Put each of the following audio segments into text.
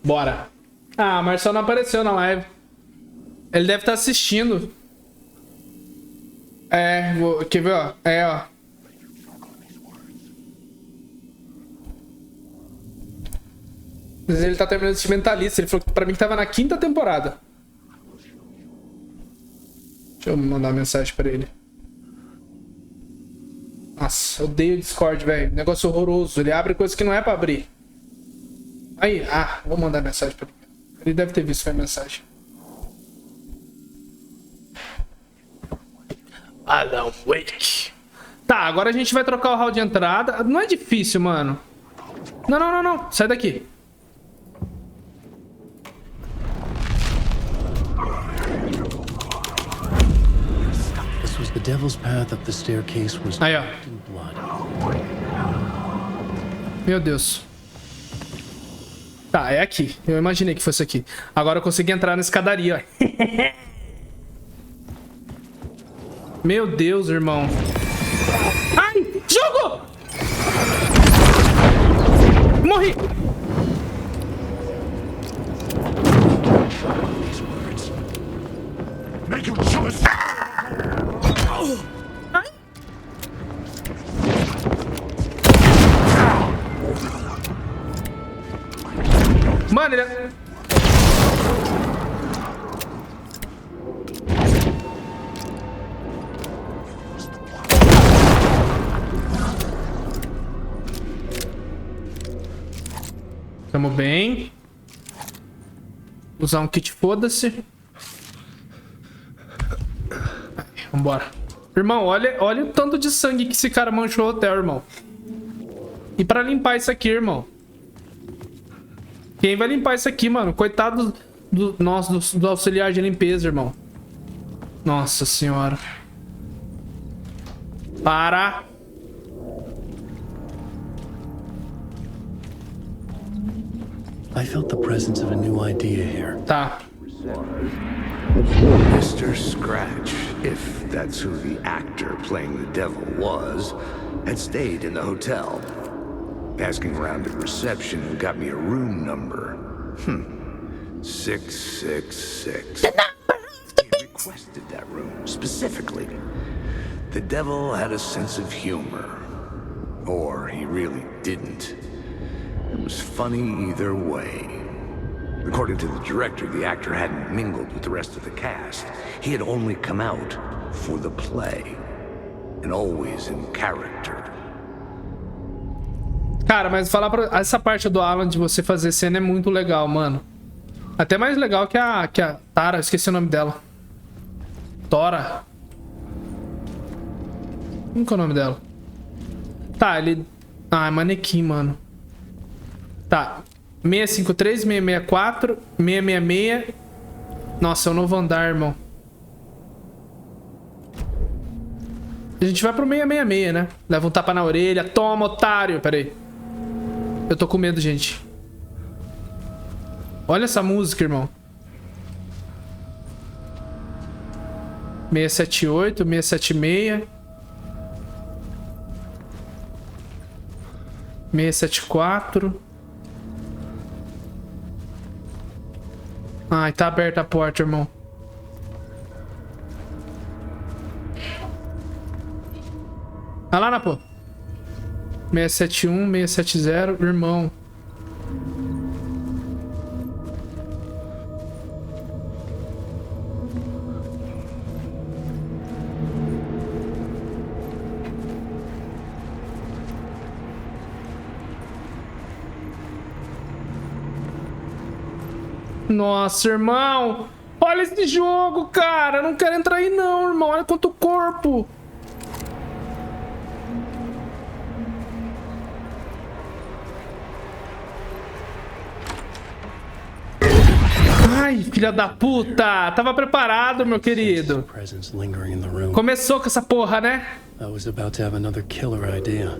Bora. Ah, Marcelo não apareceu na live. Ele deve estar assistindo. É, quer ver, ó? É, ó. Mas ele tá terminando de mentalista. Ele falou pra mim que tava na 5ª temporada. Deixa eu mandar uma mensagem pra ele. Nossa, eu odeio o Discord, velho. Negócio horroroso. Ele abre coisa que não é pra abrir. Aí, vou mandar mensagem pra ele. Ele deve ter visto a mensagem. Alan Wake. Tá, agora a gente vai trocar o hall de entrada. Não é difícil, mano. Não, não, não, não. Sai daqui. The devil's path up the staircase was aí, ó. in blood. Meu Deus. Tá, é aqui. Eu imaginei que fosse aqui. Agora eu consegui entrar na escadaria, ó. Meu Deus, irmão. Ai! Jogo! Morri! Make your choice. Ai! Mano, ele é... Tamo bem. Usar um kit, foda-se. Vambora. Irmão, olha o tanto de sangue que esse cara manchou o hotel, irmão. E pra limpar isso aqui, irmão. Quem vai limpar isso aqui, mano? Coitado do auxiliar de limpeza, irmão. Nossa senhora. Para. I felt the presence of a new idea here. Tá. Mr. Scratch, if that's who the actor playing the devil was, had stayed in the hotel. Asking around at reception and got me a room number. 666. He requested that room specifically. The devil had a sense of humor. Or he really didn't. It was funny either way. According to the director, the actor hadn't mingled with the rest of the cast. He had only come out for the play. And always in character. Cara, mas falar pra... Essa parte do Alan de você fazer cena é muito legal, mano. Até mais legal que a Tara, esqueci o nome dela. Tora. Como que é o nome dela? Tá, ele... Ah, é manequim, mano. Tá. 653, 664, 666. Nossa, é o novo andar, irmão. A gente vai pro 666, né? Leva um tapa na orelha. Toma, otário. Pera aí. Eu tô com medo, gente. Olha essa música, irmão. 678, 676. 674. Ai, tá aberta a porta, irmão. Vai lá, pô. 671, 670, irmão. Nossa, irmão. Olha esse jogo, cara. Não quero entrar aí não, irmão. Olha quanto corpo. Ai, filha da puta. Tava preparado, meu querido. Começou com essa porra, né? I was about to have another killer idea.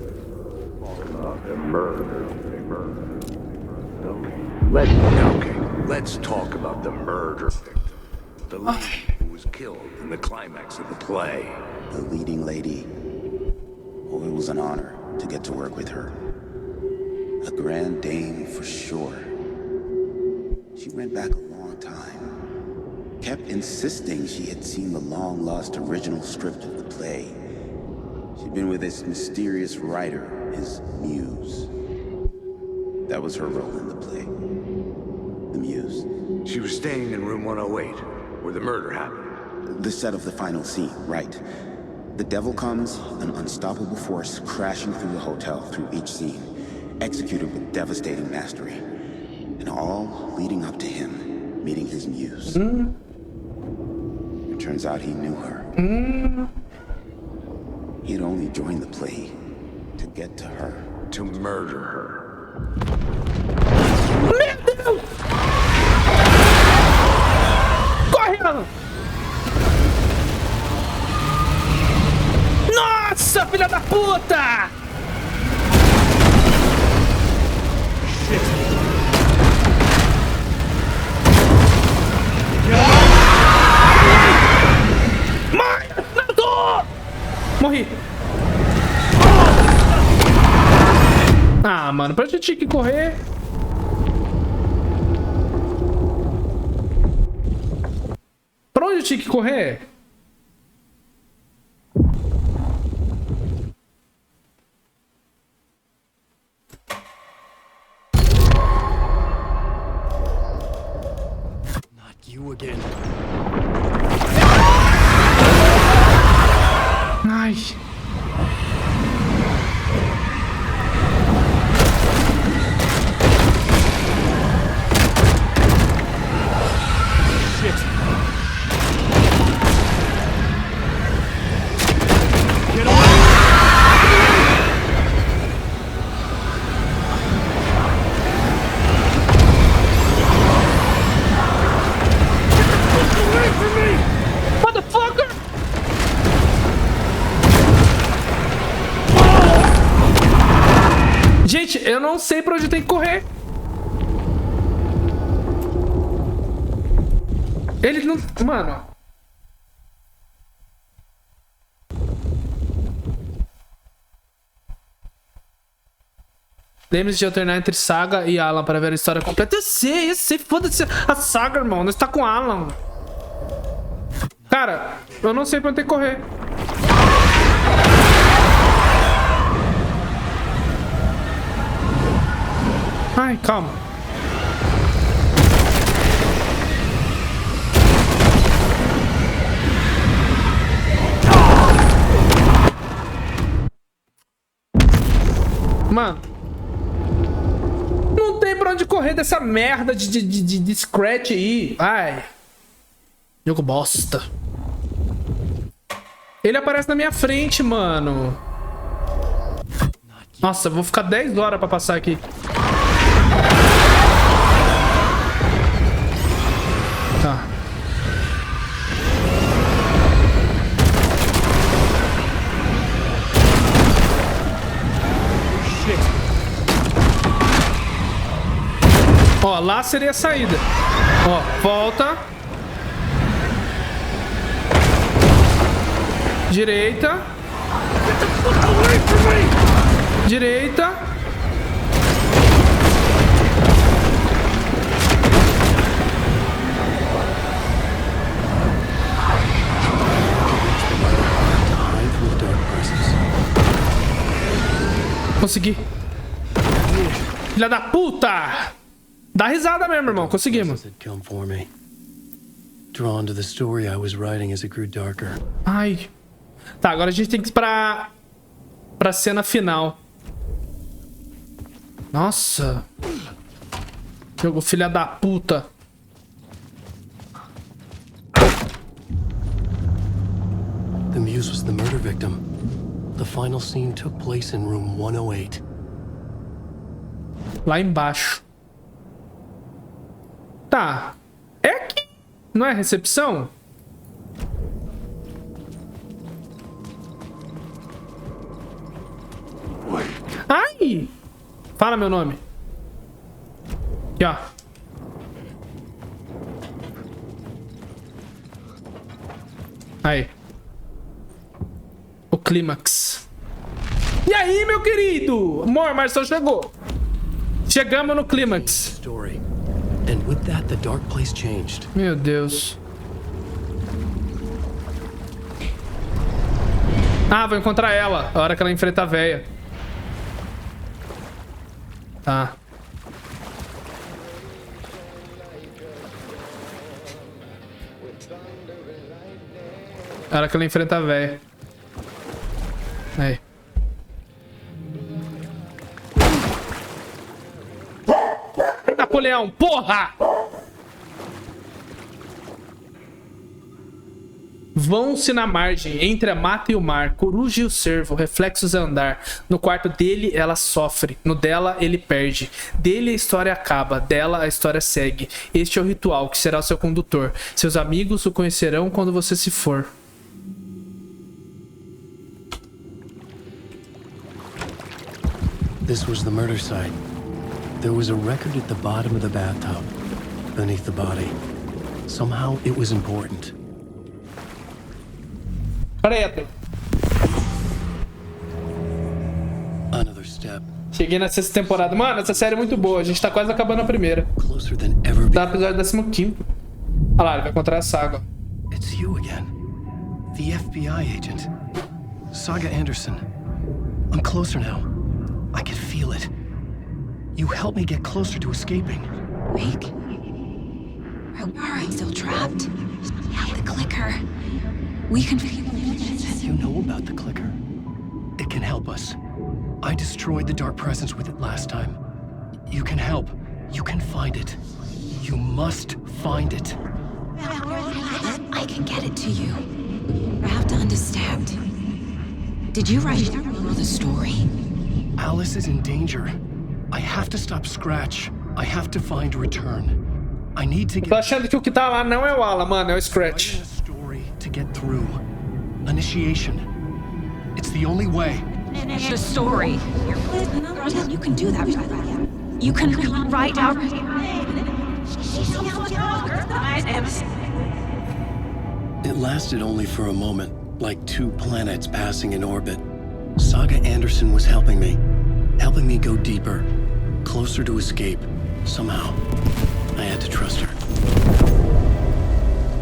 Let's talk about the murder victim. The lady who was killed in the climax of the play. The leading lady. Oh, it was an honor to get to work with her. A grand dame for sure. She went back a long time. Kept insisting she had seen the long-lost original script of the play. She'd been with this mysterious writer, his muse. That was her role in the play. The muse. She was staying in room 108, where the murder happened. The set of the final scene, right. The devil comes, an unstoppable force crashing through the hotel through each scene, executed with devastating mastery. And all leading up to him meeting his muse. It turns out he knew her. He had only joined the play to get to her. To murder her. Meu Deus! Corre, Alan! Nossa, filha da puta! Mãe, nadou! Morri. Ah, mano, pra gente tinha que correr. Pra onde eu tinha que correr? Not you again. Ai. Motherfucker! Gente, eu não sei pra onde tem que correr. Ele não... Mano. Lembre-se de alternar entre Saga e Alan para ver a história completa. Eu sei, foda-se a Saga, irmão. Nós tá com Alan. Cara, eu não sei pra onde tem que correr. Ai, calma. Mano. Não tem pra onde correr dessa merda de scratch aí. Ai. Jogo bosta. Ele aparece na minha frente, mano. Nossa, eu vou ficar 10 horas pra passar aqui. Tá. Ó, lá seria a saída. Ó, volta. Direita. Direita. Consegui. Filha da puta! Dá risada mesmo, irmão. Conseguimos. Drawn to the story I was writing as it grew darker. Ai. Tá, agora a gente tem que ir pra cena final. Nossa. Jogo filha da puta. The muse was the murder victim. The final scene took place in room 108. Lá embaixo. Tá. É aqui. Não é recepção? Ai! Fala meu nome. Aqui, ó. Aí. O clímax. E aí, meu querido? Amor, Marcelo chegou. Chegamos no clímax. Story. And with that, the dark place changed. Meu Deus. Ah, vou encontrar ela. A hora que ela enfrenta a véia. Tá. A hora que ela enfrenta a véia. Aí. Napoleão, porra! Vão-se na margem, entre a mata e o mar, coruja e o cervo, reflexos a andar. No quarto dele, ela sofre. No dela, ele perde. Dele, a história acaba. Dela, a história segue. Este é o ritual, que será o seu condutor. Seus amigos o conhecerão quando você se for. This was the murder site. There was a record at the bottom of the bathtub, beneath the body. Somehow, it was important. Preto. Another step. Cheguei na sexta temporada. Mano, essa série é muito boa. A gente tá quase acabando a primeira. Closer than ever Tá before. episódio 15º. Olha lá, ele vai encontrar a Saga. It's you again. The FBI agent. Saga Anderson. I'm closer now. I can feel it. You helped me get closer to escaping. Wake? Are I still trapped? Yeah, the clicker. We can figure this. You know about the clicker. It can help us. I destroyed the dark presence with it last time. You can help. You can find it. You must find it. I can get it to you. I have to understand. Did you write the story? Alice is in danger. I have to stop Scratch. I have to find Return. I need to Tô get achando que o que tá lá não é o Alan, mano, é o Scratch. a story to get through. Initiation. It's the only way. The story. You can do that. You can write out. It lasted only for a moment, like two planets passing in orbit. Saga Anderson was helping me go deeper, closer to escape. Somehow, I had to trust her.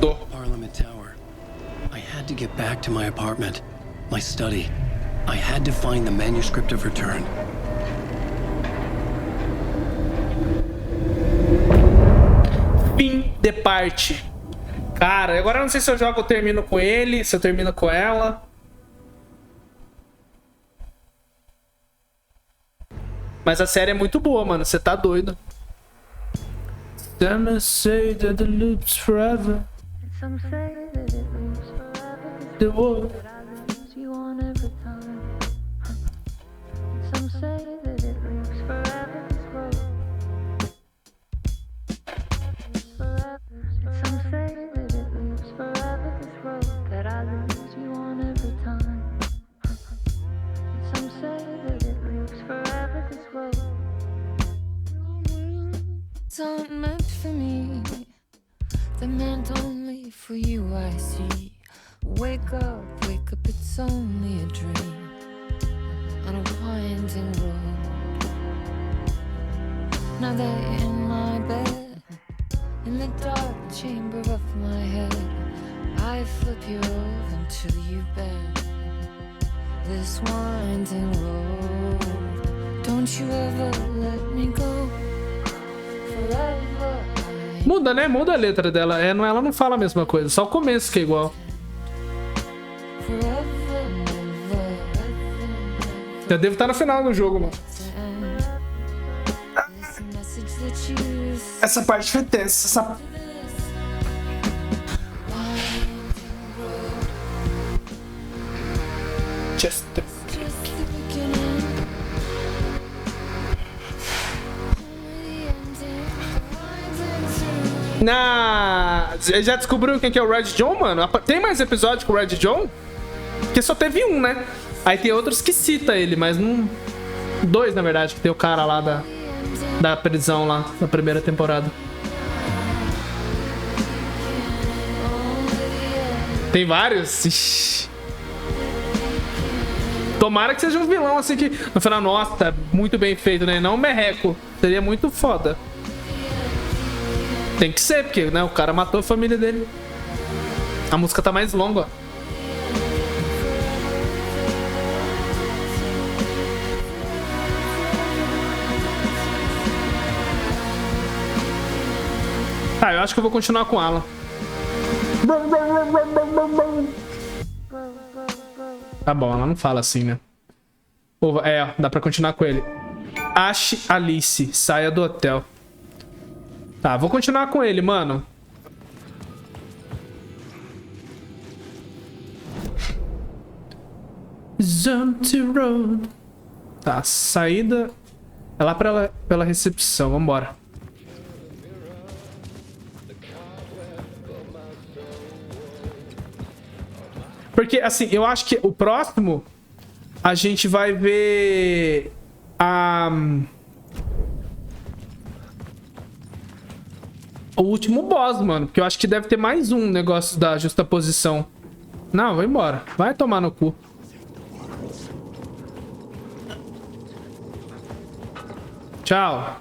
Tô. Parliament Tower. I had to get back to my apartment, my study. I had to find the manuscript of Return. Fim de parte. Cara, agora eu não sei se eu jogo ou termino com ele, se eu termino com ela. Mas a série é muito boa, mano. Você tá doido. Some say that it loops forever. Some say that it moves forever. The world. That I lose you on every time. Some say that it moves forever. This road. Forever. Some say that it moves forever. This road. That I lose you on every time. Some say that it moves forever. This road. It's not meant for me. They're meant only for you, I see. Wake up, it's only a dream on a winding road. Now they're in my bed, in the dark chamber of my head. I flip you over until you bend this winding road. Don't you ever let me go forever. Muda, né? Muda a letra dela. Ela não fala a mesma coisa. Só o começo que é igual. Já devo estar no final do jogo, mano. Essa parte foi tensa. Essa... Just the... Já descobriu quem que é o Red John, mano? Tem mais episódio com o Red John? Porque só teve um, né? Aí tem outros que cita ele, mas não... Dois, na verdade, que tem o cara lá da prisão lá, na primeira temporada. Tem vários? Ixi. Tomara que seja um vilão, assim, que no final, nossa, tá muito bem feito, né? Não um merreco. Seria muito foda. Tem que ser, porque, né, o cara matou a família dele. A música tá mais longa, ó. Tá, eu acho que eu vou continuar com ela. Tá bom, ela não fala assim, né? É, dá pra continuar com ele. Ache Alice, saia do hotel. Tá, vou continuar com ele, mano. Empty road. Tá, saída é lá pela recepção, vambora. Porque, assim, eu acho que o próximo a gente vai ver o último boss, mano. Porque eu acho que deve ter mais um negócio da justaposição. Não, vou embora. Vai tomar no cu. Tchau.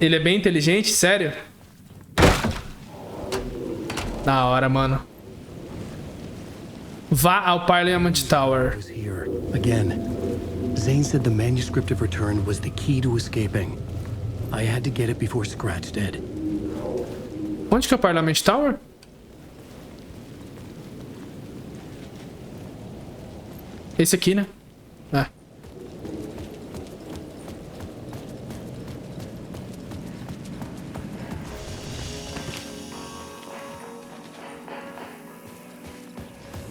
Ele é bem inteligente? Sério? Da hora, mano. Vá ao Parliament Tower. Here again. Zane said the manuscript of return was the key to escaping. I had to get it before Scratch did. Onde que é o Parliament Tower? Esse aqui, né? É.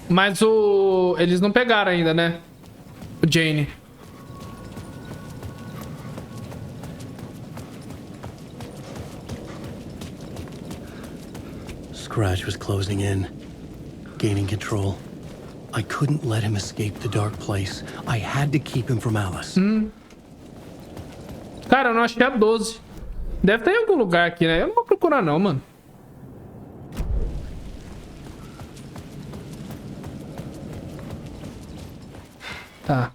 Mas eles não pegaram ainda, né? O Jane. Scratch was closing in, gaining control. I couldn't let him escape the dark place. I had to keep him from Alice. Cara, eu não achei a 12. Deve estar em algum lugar aqui, né? Eu não vou procurar não, mano. Tá.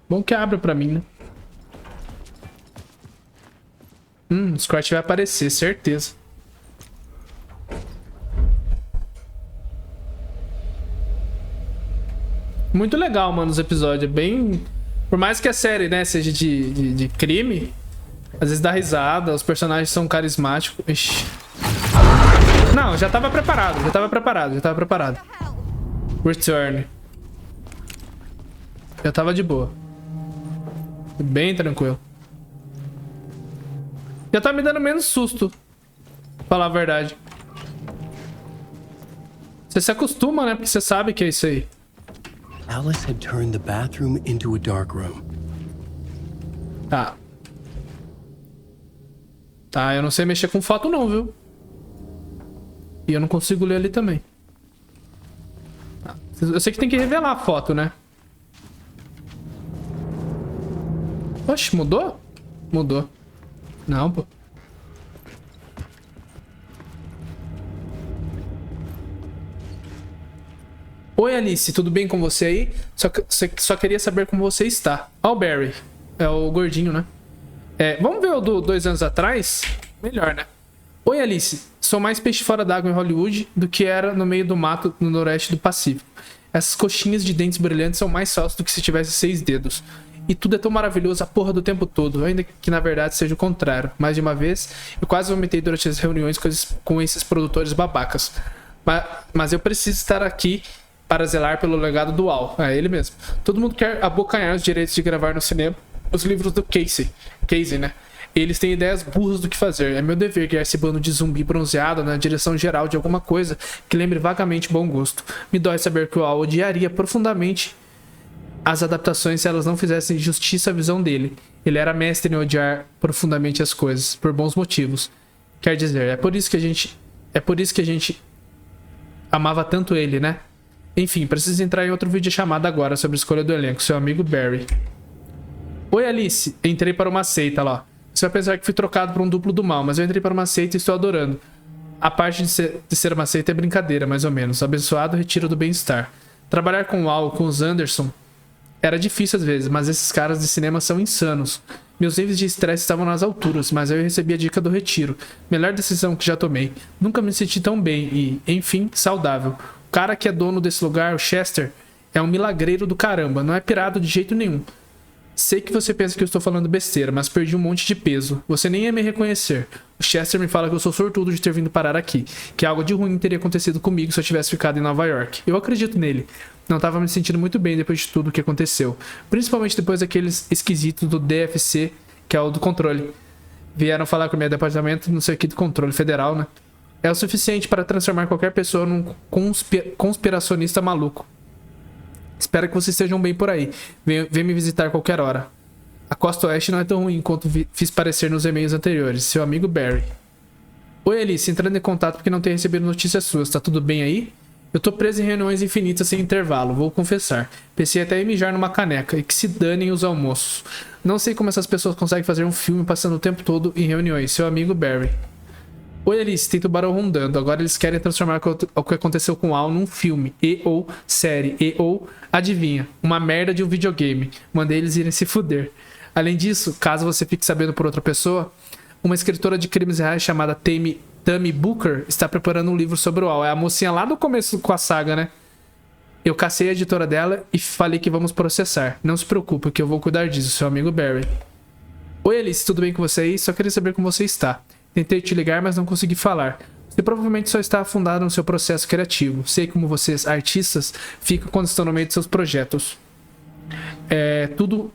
Bom que abre pra mim, né? O Scratch vai aparecer, certeza. Muito legal, mano, os episódios. Bem... Por mais que a série, né, seja de crime, às vezes dá risada, os personagens são carismáticos. Ixi. Não, já tava preparado, já tava preparado. Return. Já tava de boa. Bem tranquilo. Já tá me dando menos susto, pra falar a verdade. Você se acostuma, né? Porque você sabe que é isso aí. Alice had turned the bathroom into a dark room. Tá. Tá, eu não sei mexer com foto não, viu? E eu não consigo ler ali também. Tá. Eu sei que tem que revelar a foto, né? Oxe, mudou? Mudou. Não, pô. Oi, Alice, tudo bem com você aí? Só queria saber como você está. Ó, o Barry. É o gordinho, né? Vamos ver o do 2 anos atrás? Melhor, né? Oi, Alice. Sou mais peixe fora d'água em Hollywood do que era no meio do mato no noroeste do Pacífico. Essas coxinhas de dentes brilhantes são mais sólidas do que se tivesse 6 dedos. E tudo é tão maravilhoso a porra do tempo todo, ainda que na verdade seja o contrário. Mais de uma vez, eu quase vomitei durante as reuniões com esses produtores babacas. Mas eu preciso estar aqui para zelar pelo legado do Al. É ele mesmo. Todo mundo quer abocanhar os direitos de gravar no cinema os livros do Casey, né? Eles têm ideias burras do que fazer. É meu dever guiar esse bando de zumbi bronzeado na direção geral de alguma coisa que lembre vagamente bom gosto. Me dói saber que o Al odiaria profundamente as adaptações se elas não fizessem justiça à visão dele. Ele era mestre em odiar profundamente as coisas, por bons motivos. Quer dizer, é por isso que a gente amava tanto ele, né? Enfim, preciso entrar em outro vídeo chamado agora sobre a escolha do elenco. Seu amigo Barry. Oi, Alice. Entrei para uma seita lá. Você vai pensar que fui trocado por um duplo do mal, mas eu entrei para uma seita e estou adorando. A parte de ser uma seita é brincadeira, mais ou menos. Abençoado retiro do bem-estar. Trabalhar com o Al, com os Anderson, Era difícil às vezes, mas esses caras de cinema são insanos. Meus níveis de estresse estavam nas alturas, mas eu recebi a dica do retiro. Melhor decisão que já tomei. Nunca me senti tão bem e, enfim, saudável. O cara que é dono desse lugar, o Chester, é um milagreiro do caramba. Não é pirado de jeito nenhum. Sei que você pensa que eu estou falando besteira, mas perdi um monte de peso. Você nem ia me reconhecer. O Chester me fala que eu sou sortudo de ter vindo parar aqui. Que algo de ruim teria acontecido comigo se eu tivesse ficado em Nova York. Eu acredito nele. Não estava me sentindo muito bem depois de tudo o que aconteceu. Principalmente depois daqueles esquisitos do DFC, que é o do controle. Vieram falar com o meu departamento, não sei o que, do controle federal, né? É o suficiente para transformar qualquer pessoa num conspiracionista maluco. Espero que vocês estejam bem por aí. Vem me visitar a qualquer hora. A Costa Oeste não é tão ruim quanto fiz parecer nos e-mails anteriores. Seu amigo Barry. Oi, Alice. Entrando em contato porque não tenho recebido notícias suas. Tá tudo bem aí? Eu tô preso em reuniões infinitas sem intervalo, vou confessar. Pensei até em mijar numa caneca e que se danem os almoços. Não sei como essas pessoas conseguem fazer um filme passando o tempo todo em reuniões. Seu amigo Barry. Oi, Alice, tem tubarão rondando. Agora eles querem transformar o que aconteceu com Al num filme, ou série, ou, adivinha, uma merda de um videogame. Mandei eles irem se fuder. Além disso, caso você fique sabendo por outra pessoa, uma escritora de crimes reais chamada Tammy Booker está preparando um livro sobre o Al. É a mocinha lá no começo com a saga, né? Eu cacei a editora dela e falei que vamos processar. Não se preocupe, que eu vou cuidar disso, seu amigo Barry. Oi, Alice, tudo bem com você aí? Só queria saber como você está. Tentei te ligar, mas não consegui falar. Você provavelmente só está afundado no seu processo criativo. Sei como vocês, artistas, ficam quando estão no meio de seus projetos. Tudo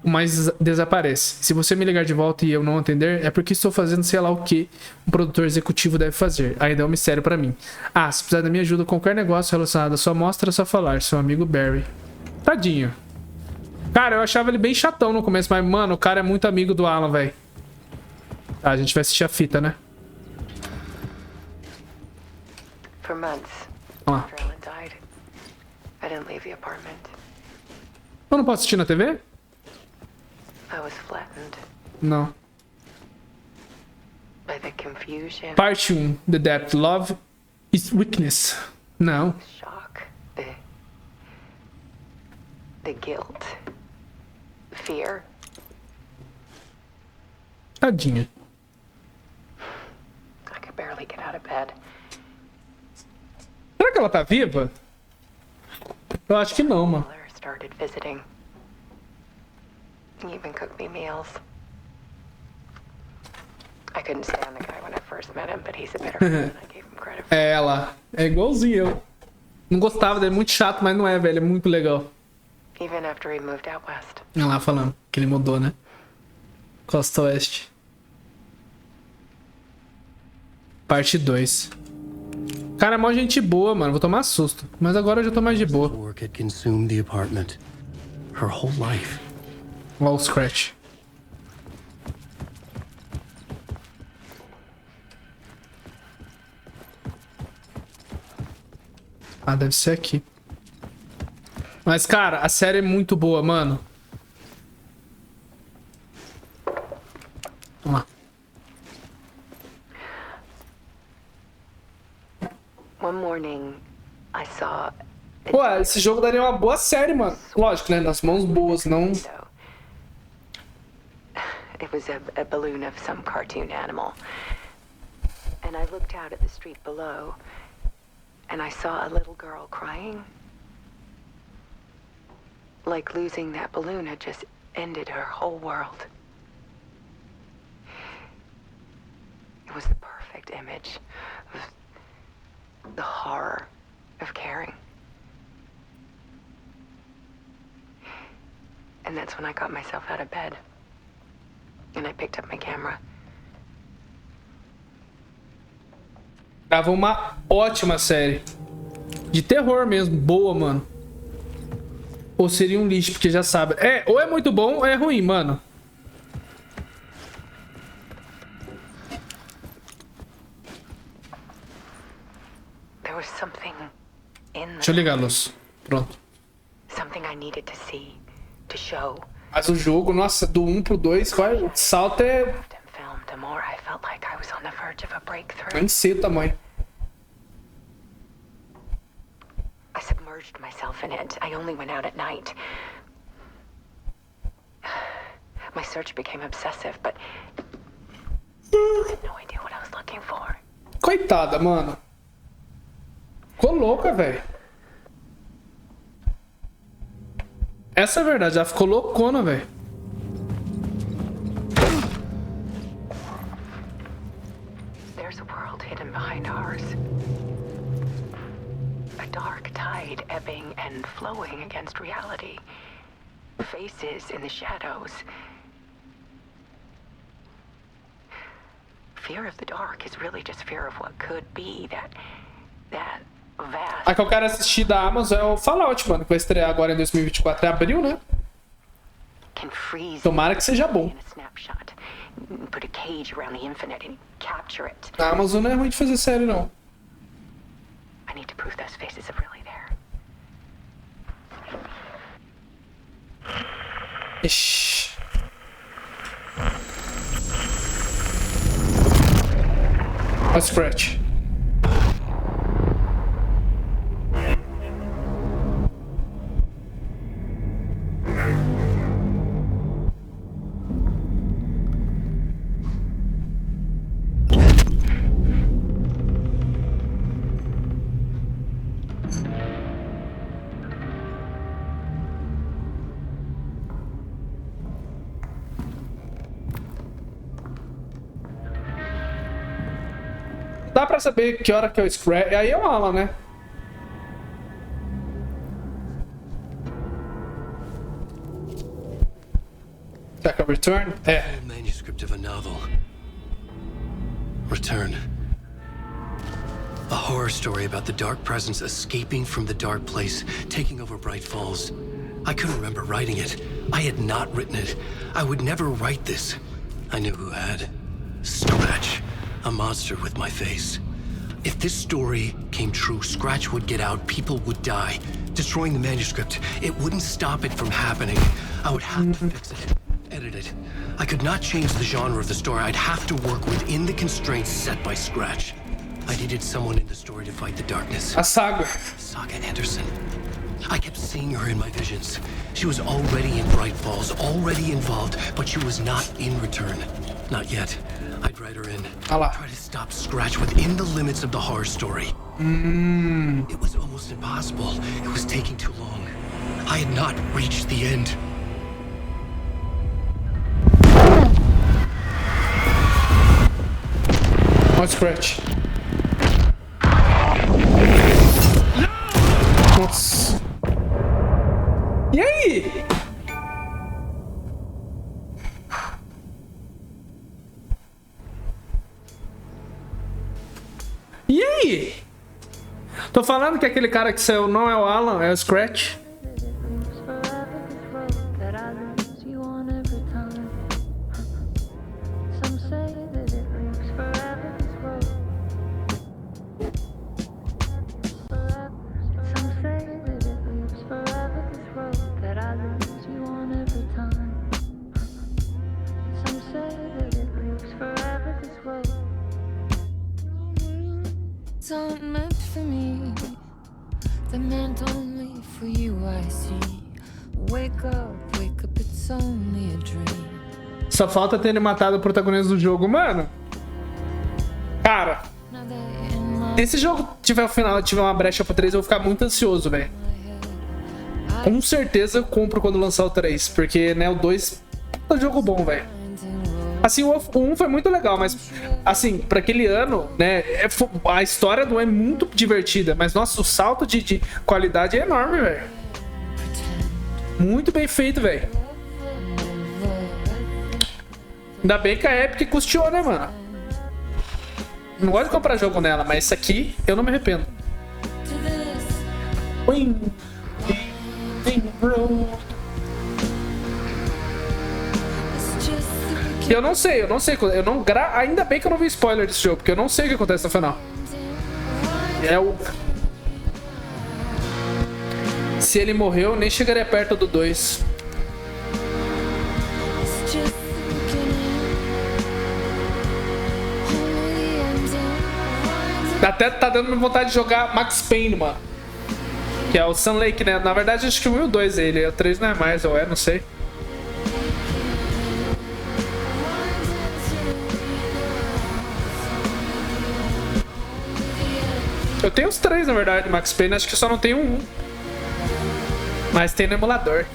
mais desaparece. Se você me ligar de volta e eu não atender, é porque estou fazendo sei lá o que um produtor executivo deve fazer. Ainda é um mistério pra mim. Ah, se precisar da minha ajuda com qualquer negócio relacionado à sua mostra, é só falar. Seu amigo Barry. Tadinho. Cara, eu achava ele bem chatão no começo, mas, mano, o cara é muito amigo do Alan, velho. Tá, a gente vai assistir a fita, né? For months, after Ellen died, I didn't leave the apartment. Eu não posso assistir na TV? I was flattened Não. by the confusion, Parte 1. The Depth. Love is Weakness. Não. shock, the guilt, fear. Tadinha. I could barely get out of bed. Será que ela tá viva? Eu acho que não, mano. Miller started visiting. He even cooked me meals. I couldn't stand the guy when I first met him, but he's a better friend than I gave him credit for. É ela. É igualzinho eu. Não gostava dele, é muito chato, mas não é, velho. É muito legal. Even after he moved out west. Olha lá falando que ele mudou, né? Costa Oeste. Parte 2. Cara, é mó gente boa, mano. Vou tomar susto. Mas agora eu já tô mais de boa. Work had consumed the apartment. Her whole life. Olha o Scratch. Ah, deve ser aqui. Mas, cara, a série é muito boa, mano. Vamos lá. One morning, I saw a Pô, esse jogo daria uma boa série, mano. Lógico, né? Nas mãos boas, não... window. It was a balloon of some cartoon animal. And I looked out at the street below, and I saw a little girl crying. Like losing that balloon had just ended her whole world. It was the perfect image of the horror of caring. And that's when I got myself out of bed. And I picked up my camera. Tava uma ótima série. De terror mesmo. Boa, mano. Ou seria um lixo, porque já sabe. Ou é muito bom ou é ruim, mano. There was something in Deixa eu ligar a luz. Pronto. something I needed to see, to show. Mas o jogo, nossa, do 1 pro 2, o salto é... And film, the more I felt like I was on the verge of a breakthrough. Nem sei o tamanho. I submerged myself in it. I only went out at night. search became obsessive, but I had no idea what I was looking for. Coitada, mano. Ficou louca, velho. Essa é a verdade, ela ficou loucona, velho. There's a world hidden behind ours. A dark tide ebbing and flowing against reality. Faces in the shadows. Fear of the dark is really just fear of what could be, that vast. A que eu quero assistir da Amazon é o Fallout, mano, que vai estrear agora em 2024. É abril, né? Can freeze Tomara que seja bom. in a snapshot. Put a cage around the infinite and capture it. A Amazon não é ruim de fazer série, não. I need to prove those faces are really there. Ixi. Olha o Scratch. Dá pra saber que hora que é o Scratch. Aí é o Alan, né? Será que é o Return? É. Manuscript of a novel. Return. A horror story about the dark presence escaping from the dark place, taking over Bright Falls. I couldn't remember writing it. I had not written it. I would never write this. I knew who had. Scratch. A monster with my face. If this story came true, Scratch would get out, people would die. Destroying the manuscript, it wouldn't stop it from happening. I would have to fix it, edit it. I could not change the genre of the story. I'd have to work within the constraints set by Scratch. I needed someone in the story to fight the darkness. A Saga. Saga Anderson. I kept seeing her in my visions. She was already in Bright Falls, already involved, but she was not in Return. Not yet. I'd write her in. Try to stop Scratch within the limits of the horror story. It was almost impossible. It was taking too long. I had not reached the end. Olha o Scratch. Nossa. E aí? E aí? Tô falando que aquele cara que saiu não é o Alan, é o Scratch. Aren't meant for me. They're meant only for you, I see. Wake up, it's only a dream. Só falta terem matado o protagonista do jogo, mano. Cara, se esse jogo tiver o final, tiver uma brecha pro 3, eu vou ficar muito ansioso, velho. Com certeza eu compro quando lançar o 3, porque, né, o 2 é um jogo bom, velho. Assim, o 1 foi muito legal, mas, assim, pra aquele ano, né, a história do 1 é muito divertida, mas, nossa, o salto de qualidade é enorme, velho. Muito bem feito, velho. Ainda bem que a Epic custeou, né, mano? Não gosto de comprar jogo nela, mas esse aqui eu não me arrependo. E eu não sei, ainda bem que eu não vi spoiler desse jogo, porque eu não sei o que acontece no final. Se ele morreu, eu nem chegaria perto do 2. Até tá dando vontade de jogar Max Payne, mano. Que é o Sun Lake, né? Na verdade, acho que o 1 e o 2 ele. O 3 não é mais, ou é, não sei. Eu tenho os 3, na verdade, Max Payne. Acho que só não tenho um. Mas tem no emulador.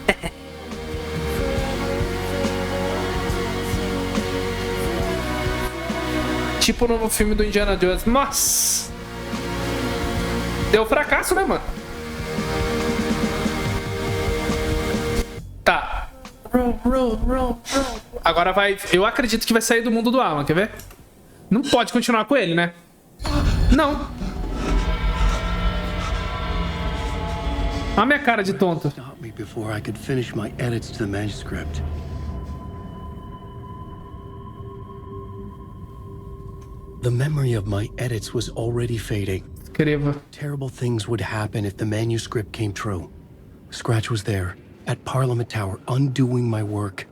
Tipo o novo filme do Indiana Jones. Nossa! Deu fracasso, né, mano? Tá. Agora vai... Eu acredito que vai sair do mundo do Alan, quer ver? Não pode continuar com ele, né? Não. Olha a minha cara de tonto. Stop me before I could finish my edits to the manuscript. The memory of my edits was already fading. Escreva. Terrible things would happen if the manuscript came true. Scratch was there, at Parliament Tower, undoing my work.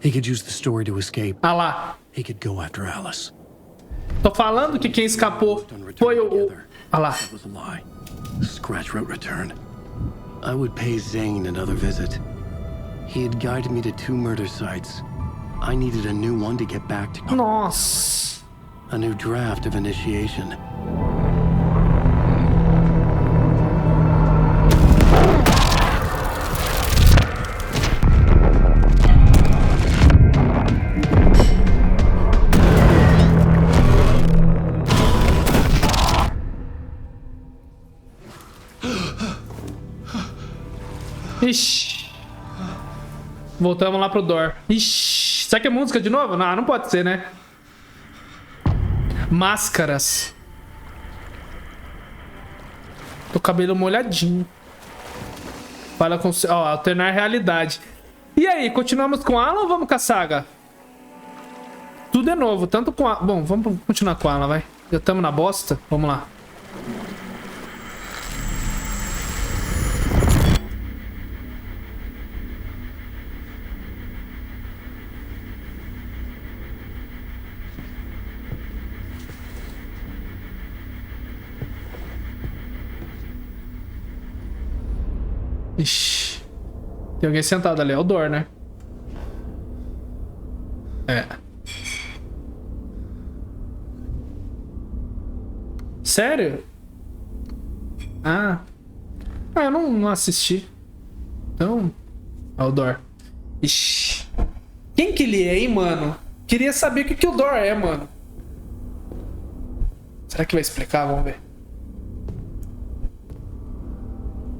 He could use the story to escape. Ah lá. He could go after Alice. Tô falando que quem escapou foi o... Ah lá. That was a lie. Scratch wrote return. I would pay Zane another visit. He had guided me to 2 murder sites. I needed a new one to get back to... Nossa. A new draft of initiation. Ixi. Voltamos lá pro door. Ixi. Será que é música de novo? Não, não pode ser, né? Máscaras. Tô cabelo molhadinho. Fala com... Ó, alternar realidade. E aí, continuamos com Alan ou vamos com a saga? Tudo é novo, tanto com a... Bom, vamos continuar com Alan, vai. Já estamos na bosta. Vamos lá. Ixi. Tem alguém sentado ali, é o Dor, né? É. Sério? Ah. Ah, eu não assisti. Então... É o Dor. Ixi. Quem que ele é, hein, mano? Queria saber o que o Dor é, mano. Será que vai explicar? Vamos ver.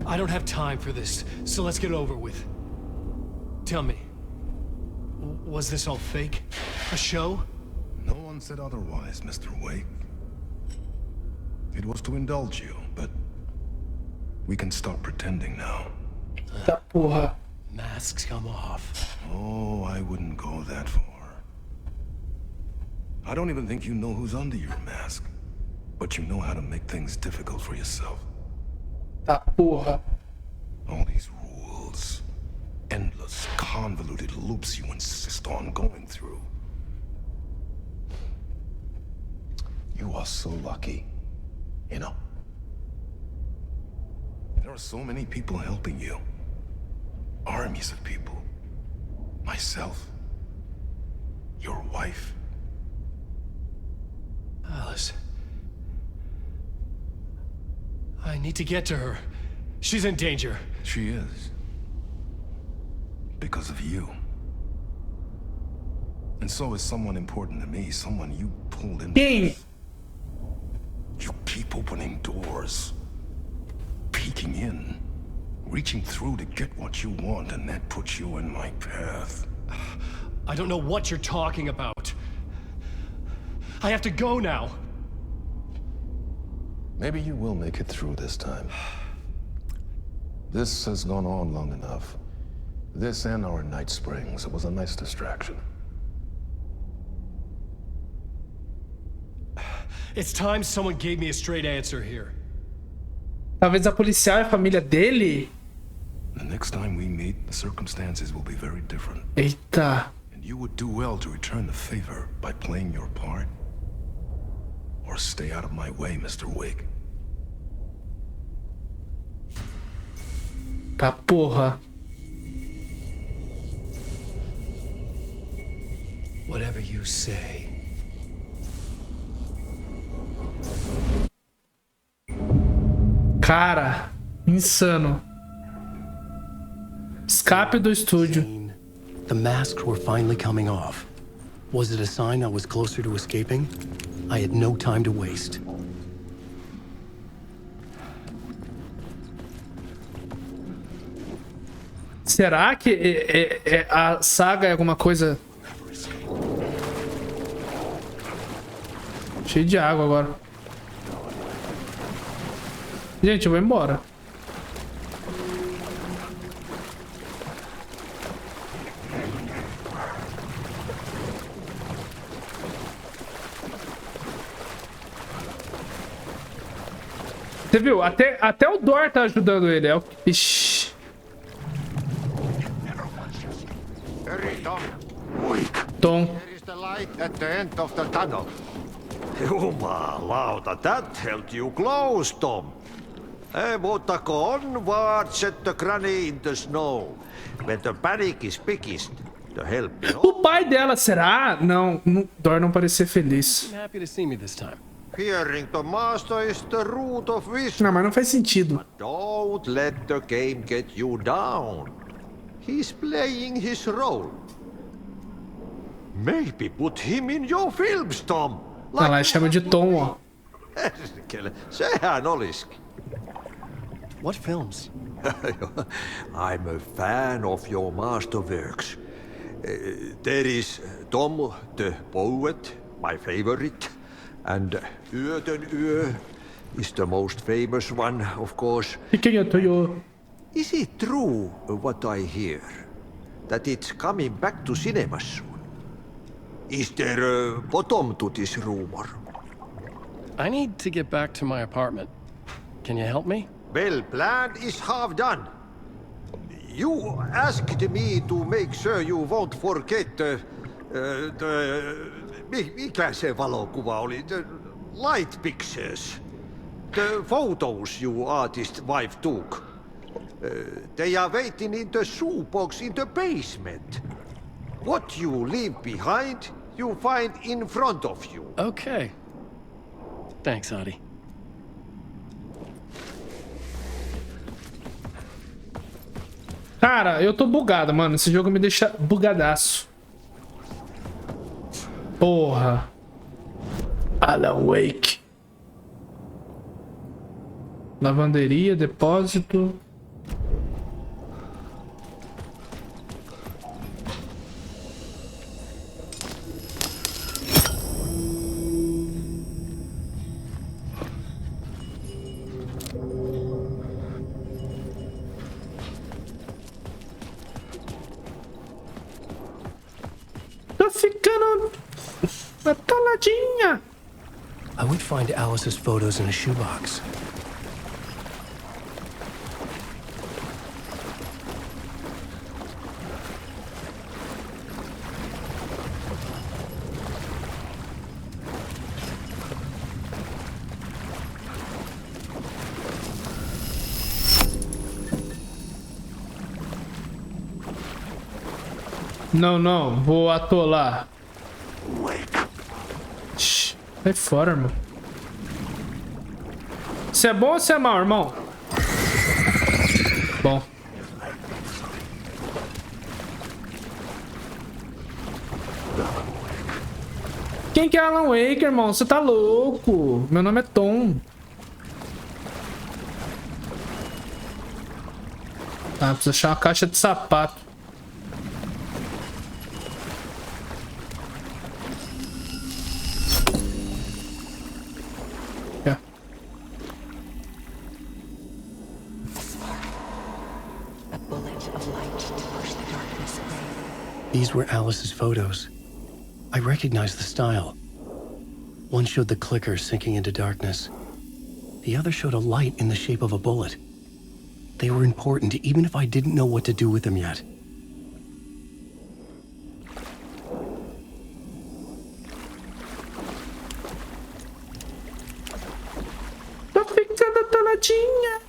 I don't have time for this, so let's get over with. Tell me, was this all fake? A show? No one said otherwise, Mr. Wake. It was to indulge you, but we can stop pretending now. Tá porra. Masks come off. Oh, I wouldn't go that far. I don't even think you know who's under your mask, but you know how to make things difficult for yourself. Tá porra. All these rules, endless, convoluted loops you insist on going through. You are so lucky, you know. There are so many people helping you. Armies of people. Myself. Your wife. Alice. I need to get to her. She's in danger. She is. Because of you. And so is someone important to me, someone you pulled in. Quem? You keep opening doors. Peeking in. Reaching through to get what you want, and that puts you in my path. I don't know what you're talking about. I have to go now. Maybe you will make it through this time. This has gone on long enough. This and our night springs. It was a nice distraction. It's time someone gave me a straight answer here. Talvez a policial é a família dele? The next time we meet, the circumstances will be very different. Eita. And you would do well to return the favor by playing your part. Or stay out of my way, Mr. Wake. Tá porra. Whatever you say. Cara, insano. Escape do estúdio. The masks were finally coming off. Was it a sign I was closer to escaping? I had no time to waste. Será que a saga é alguma coisa... Cheio de água agora. Gente, eu vou embora. Você viu? Até o Dor tá ajudando ele. É o... Ixi. Tom. There is the light at the end of the tunnel. Jumalauta, that held you close, Tom. Mutta onwards set the granny in the snow. When the panic is biggest, the help is O pai dela, será? Não, Dor não parecia feliz. Happy to see me this time. Hearing the master is the root of wisdom. Não, mas não faz sentido. Don't let the game get you down. He's playing his role. Maybe put him in your films, Tom. Olha lá, chama de Tom, ó. Sehän olisikin. What films? I'm a fan of your masterworks. There is Tom the Poet, my favorite. And Yöden Yö is the most famous one, of course. Is it true what I hear? That it's coming back to cinemas soon? Is there a bottom to this rumor? I need to get back to my apartment. Can you help me? Well, plan is half done. You asked me to make sure you won't forget mikä se valokuva oli? The light pictures. The photos your artist wife took. They are waiting in the shoebox in the basement. What you leave behind, you find in front of you. Okay. Thanks, Adi. Cara, eu tô bugado, mano. Esse jogo me deixa bugadaço. Porra. Alan Wake. Lavanderia, depósito. Tô ficando atoladinha. I would find Alice's photos in a shoebox. Não, não, vou atolar. Shhh, sai fora, irmão. Você é bom ou você é mau, irmão? Bom. Quem que é Alan Wake, irmão? Você tá louco? Meu nome é Tom. Ah, preciso achar uma caixa de sapato. These were Alice's photos. I recognized the style. One showed the clicker sinking into darkness. The other showed a light in the shape of a bullet. They were important, even if I didn't know what to do with them yet. Tô ficando atoladinha.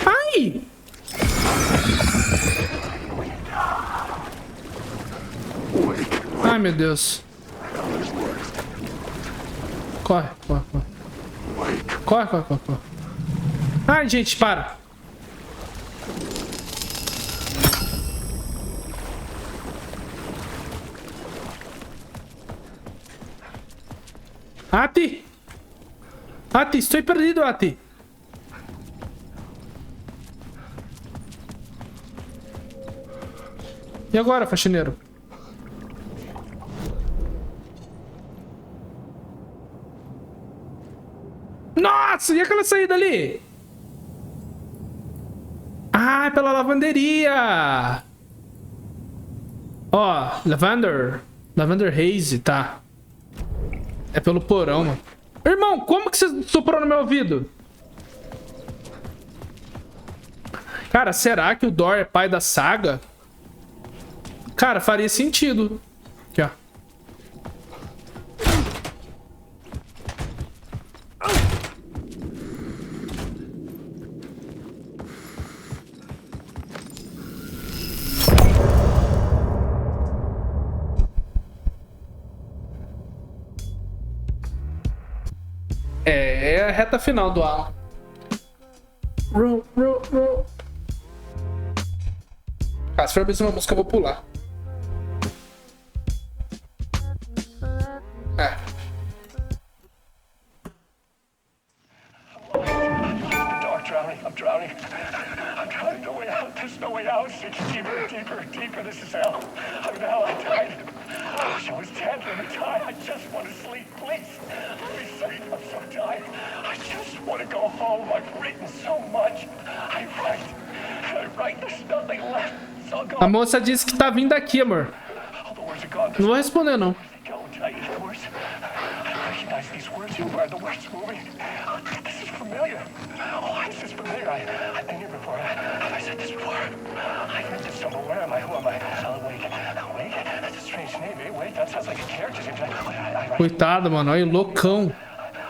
Ai! Ai, meu Deus. Corre, corre, corre. Corre, corre, corre, corre. Ai, gente, para. Ati! Ati, estou perdido, Ati. E agora, faxineiro? Nossa, e aquela saída ali? Ah, é pela lavanderia. Ó, Lavender. Lavender Haze, tá. É pelo porão, mano. Irmão, como que você soprou no meu ouvido? Cara, será que o Dor é pai da Saga? Cara, faria sentido. Aqui, ó. É a reta final do Alan. Ah, se for a mesma música, eu vou pular. É. I'm drowning. I'm drowning. No way out. There's no way out. It's deeper, deeper, deeper. This is hell. I'm in hell. I died. I wish I was dead. Let me die. I just want to sleep. Please. Let me sleep. I'm so tired. I just want to go home. I've written so much. I write. There's nothing left. It's all gone. A moça disse que tá vindo aqui, amor. All the words are gone. Não vou responder, não. I recognize these words. Where are the words moving? This is familiar. Oh, this is familiar. I've been here before. Have I said this before? I've read this somewhere. Where am I? Who am I? Wait. That's a strange name. Wait, that sounds like a character. Coitado, mano. Olha o loucão.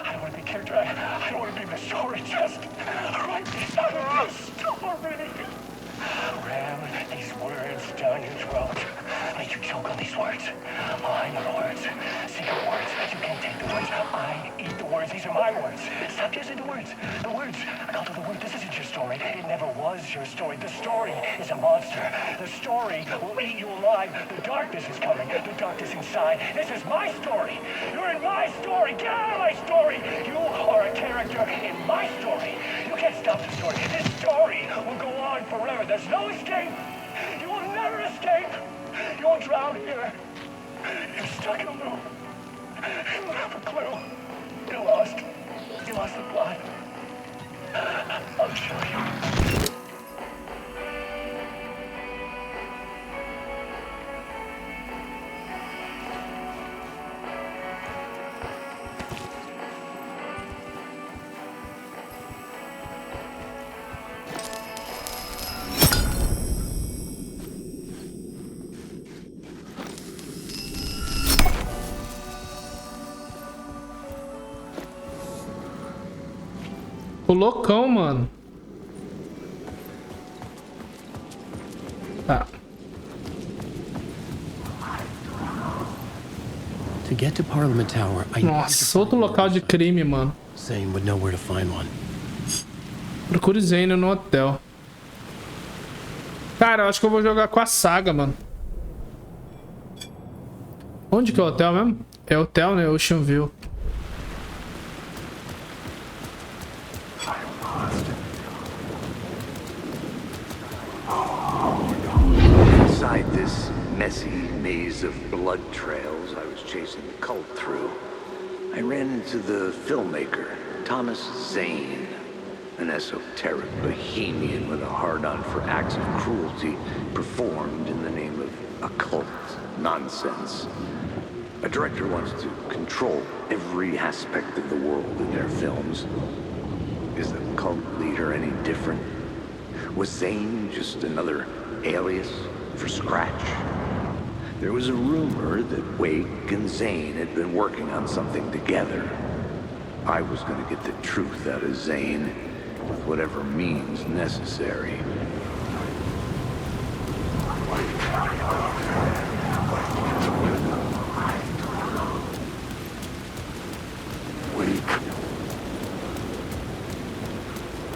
I don't want to be a character. I don't want to be the story. Just write this out of the story. Ram these words down your throat. Make you choke on these words. Oh, I know the words. Secret words. You can't take the words. I eat the words. These are my words. Stop using the words. The words. I call it the word. This isn't your story. It never was your story. The story is a monster. The story will eat you alive. The darkness is coming. The darkness inside. This is my story. You're in my story. Get out of my story. You are a character in my story. You can't stop the story. This story will go on forever. There's no escape. You will never escape. You won't drown here. You're stuck in a loop. You don't have a clue. You're lost. You lost the plot. I'll show you. O loucão, mano. Tá. To get to Parliament Tower, I Nossa, outro local de crime, mano. Zane would know where to find one. Procure Zane no hotel. Cara, eu acho que eu vou jogar com a Saga, mano. Onde que é o hotel mesmo? É hotel, né? Ocean View. Inside this messy maze of blood trails I was chasing the cult through, I ran into the filmmaker, Thomas Zane, an esoteric bohemian with a hard-on for acts of cruelty performed in the name of occult nonsense. A director wants to control every aspect of the world in their films. Is the cult leader any different? Was Zane just another alias for Scratch? There was a rumor that Wake and Zane had been working on something together. I was going to get the truth out of Zane with whatever means necessary.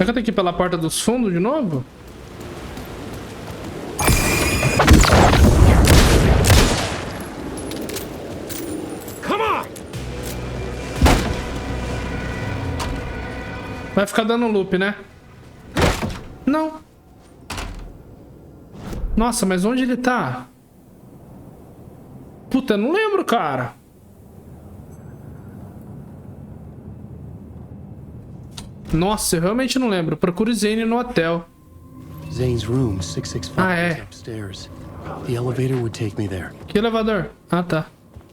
Será que eu tenho que ir pela porta dos fundos de novo? Vai ficar dando loop, né? Não. Nossa, mas onde ele tá? Puta, eu não lembro, cara. Nossa, eu realmente não lembro. Procure Zane no hotel. Zane's room, 665 is upstairs. The elevator would take me there. Que elevador? Ah, tá.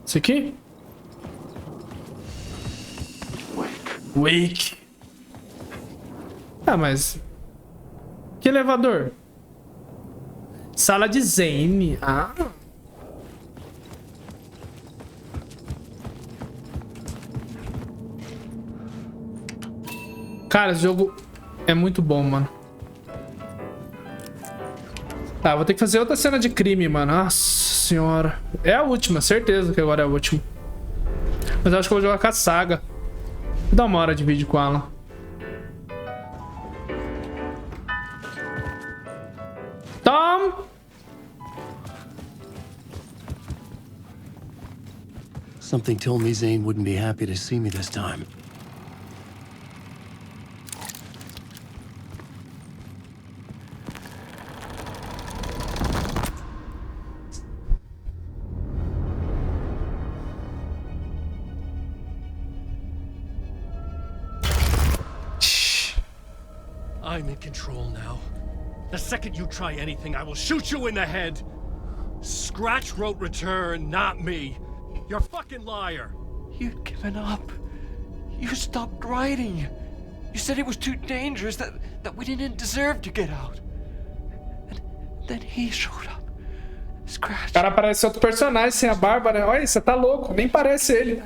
Esse aqui? Wake. Ah, mas... Que elevador? Sala de Zane. Ah. Cara, esse jogo é muito bom, mano. Tá, vou ter que fazer outra cena de crime, mano. Nossa senhora. É a última, certeza que agora é a última. Mas eu acho que eu vou jogar com a saga. Vou dar uma hora de vídeo com ela. Tom! Something told me Zane wouldn't be happy to see me this time. I'm in control now. The second you try anything, I will shoot you in the head. Scratch wrote return, not me. You're a fucking liar. You'd given up. You stopped writing. You said it was too dangerous, that we didn't deserve to get out. And then he showed up. Scratch. O cara parece outro personagem sem a barba, né? Olha, você tá louco. Nem parece ele.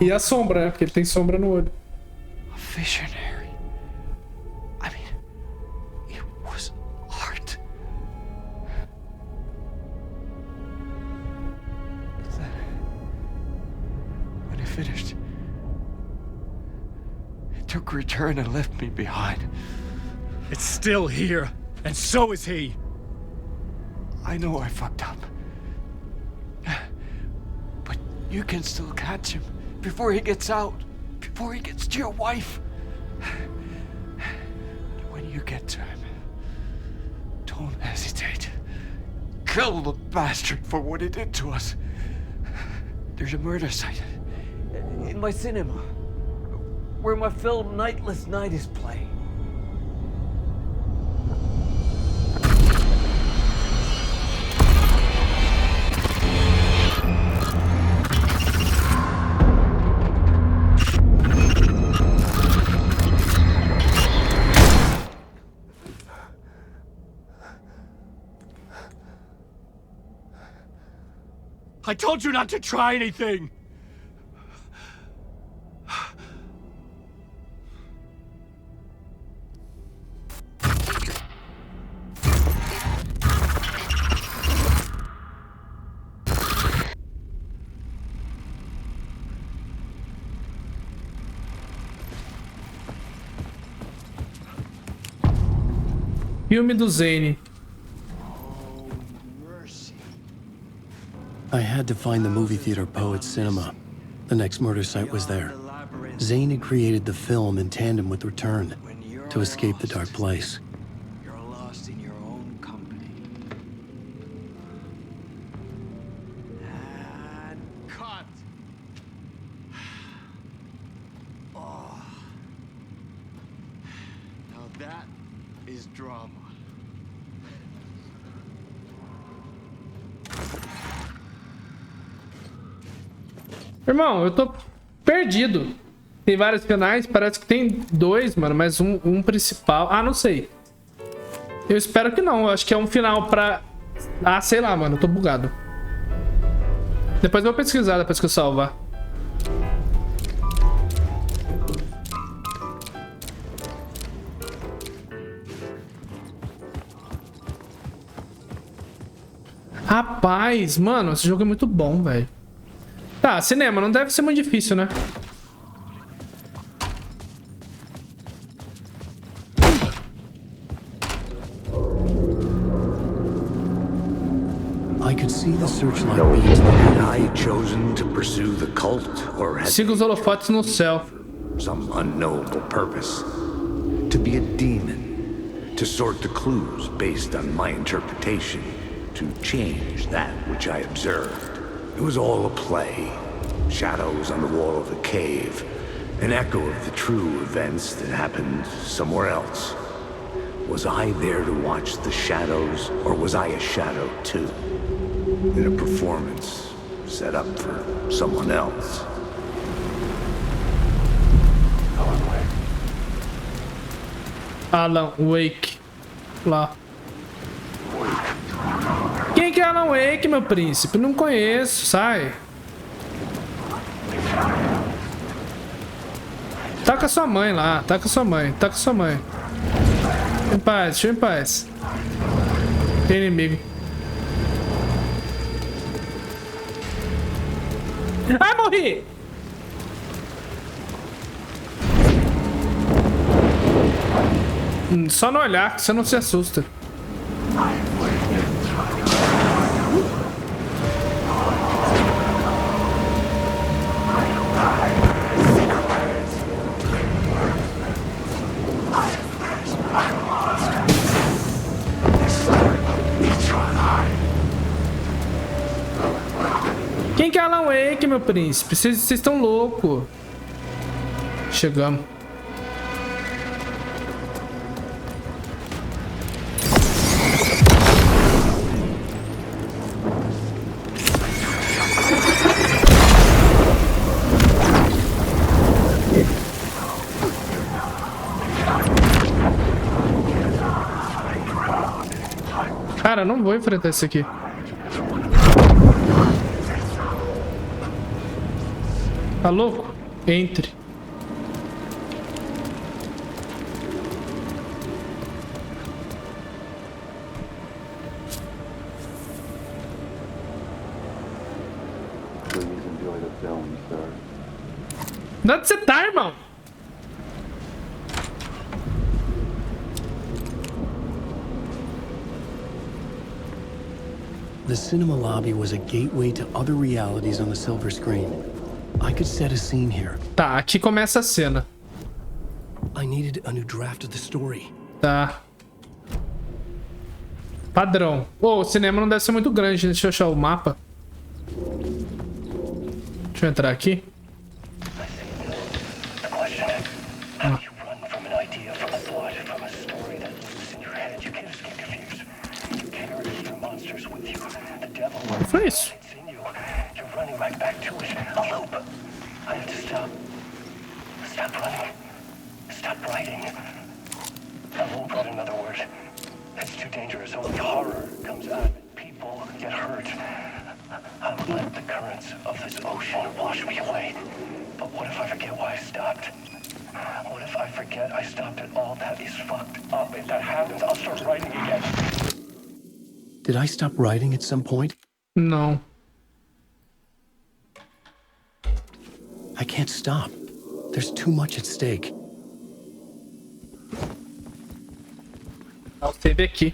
E a sombra, né? Porque ele tem sombra no olho. Visionary. I mean, it was art. Then, when it finished, it took a return and left me behind. It's still here, and so is he. I know I fucked up. But you can still catch him before he gets out. Before he gets to your wife. When you get to him, don't hesitate. Kill the bastard for what he did to us. There's a murder site in my cinema where my film Nightless Night is playing. I told you not to try anything! Filme do Zane. I had to find the movie theater Poets Cinema. The next murder site was there. Zane had created the film in tandem with Return to escape the dark place. You're lost in your own company. And cut. Oh. Now that is drama. Irmão, eu tô perdido. Tem vários canais, parece que tem dois, mano, mas um principal. Ah, não sei. Eu espero que não, eu acho que é um final pra... Ah, sei lá, mano, eu tô bugado. Depois eu vou pesquisar, depois que eu salvar. Rapaz, mano, esse jogo é muito bom, velho. Tá, cinema, não deve ser muito difícil, né? I could see the searchlight beat. Had I chosen to pursue the cult, or had Siga os holofotes no céu. some unknowable purpose? To be a demon, to sort the clues based on my interpretation, to change that which I observed. It was all a play. Shadows on the wall of the cave, an echo of the true events that happened somewhere else. Was I there to watch the shadows, or was I a shadow too? In a performance set up for someone else. Alan Wake. Lá. Quem que é Alan Wake, meu príncipe? Não conheço, sai. Tá com a sua mãe lá, tá com a sua mãe, tá com a sua mãe. Em paz, deixa eu em paz. Tem inimigo. Ai, morri! Só no olhar, que você não se assusta. Quem que é Alan Wake, meu príncipe? Vocês estão loucos. Chegamos. Cara, não vou enfrentar isso aqui. Tá louco? Entre. Onde você tá, irmão? The cinema lobby was a gateway to other realities on the silver screen. I could set a scene here. Tá, aqui começa a cena. I needed a new draft of the story. Tá. Padrão. Ô, o cinema não deve ser muito grande. Deixa eu achar o mapa. Deixa eu entrar aqui. O que foi isso? Stop writing. I won't write another word. It's too dangerous. Only horror comes out of it. People get hurt. I've let the currents of this ocean wash me away. But what if I forget why I stopped? What if I forget I stopped at all? That is fucked up. If that happens, I'll start writing again. Did I stop writing at some point? Não. I can't stop. There's too much at stake. Dá o save aqui.